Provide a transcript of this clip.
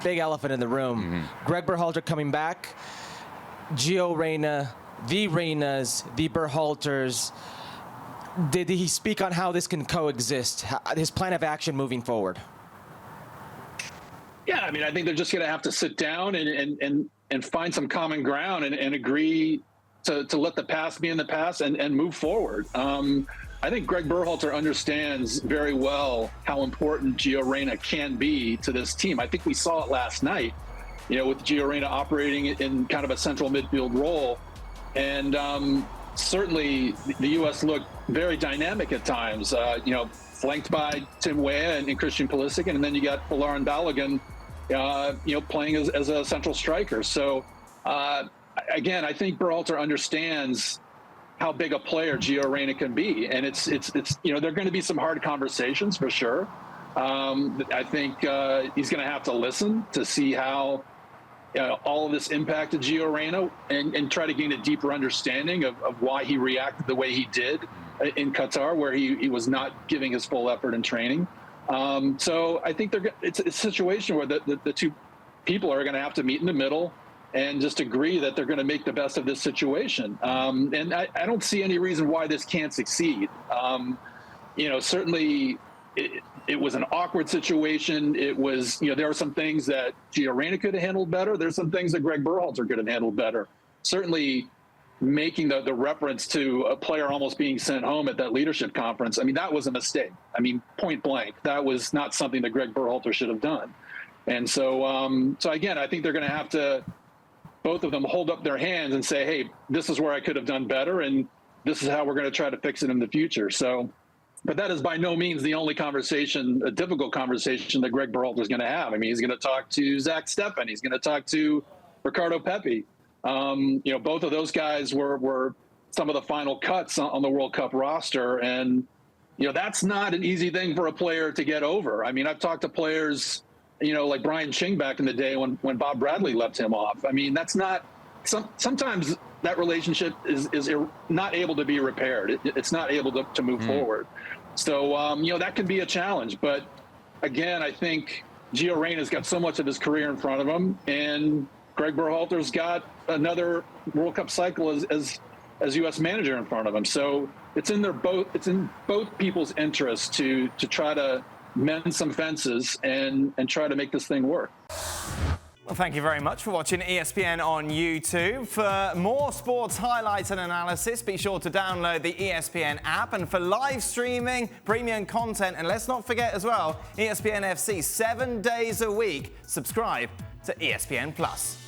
big elephant in the room. Gregg Berhalter coming back, Gio Reyna, the Reynas, the Berhalters. Did he speak on how this can coexist, his plan of action moving forward? Yeah, I mean, I think they're just going to have to sit down and find some common ground and agree to let the past be in the past and move forward. I think Gregg Berhalter understands very well how important Gio Reyna can be to this team. I think we saw it last night, with Gio Reyna operating in kind of a central midfield role. And certainly the U.S. looked very dynamic at times, flanked by Tim Weah and Christian Pulisic. And then you got Folarin Balogun, playing as a central striker. So, again, I think Berhalter understands how big a player Gio Reyna can be. And it's there are going to be some hard conversations for sure. I think he's going to have to listen to see how all of this impacted Gio Reyna and try to gain a deeper understanding of why he reacted the way he did in Qatar, where he was not giving his full effort in training. So I think it's a situation where the two people are going to have to meet in the middle and just agree that they're going to make the best of this situation. And I don't see any reason why this can't succeed. Certainly it was an awkward situation. It was, there are some things that Gio Reyna could have handled better. There's some things that Gregg Berhalter could have handled better. Certainly making the reference to a player almost being sent home at that leadership conference. I mean, that was a mistake. I mean, point blank, that was not something that Gregg Berhalter should have done. And so, again, I think they're going to have to, both of them, hold up their hands and say, hey, this is where I could have done better, and this is how we're going to try to fix it in the future. So, but that is by no means the only conversation, a difficult conversation that Gregg Berhalter is going to have. I mean, he's going to talk to Zach Steffen. He's going to talk to Ricardo Pepi. Both of those guys were some of the final cuts on the World Cup roster. And, that's not an easy thing for a player to get over. I mean, I've talked to players, like Brian Ching back in the day when Bob Bradley left him off. I mean, that's not sometimes that relationship is not able to be repaired. It's not able to move forward. So, that can be a challenge. But again, I think Gio Reyna's got so much of his career in front of him, and Gregg Berhalter's got another World Cup cycle as U.S. manager in front of him. So it's in both people's interest to try to mend some fences and try to make this thing work. Well, thank you very much for watching ESPN on YouTube. For more sports highlights and analysis, be sure to download the ESPN app. And for live streaming, premium content, and let's not forget as well, ESPN FC 7 days a week. Subscribe to ESPN+.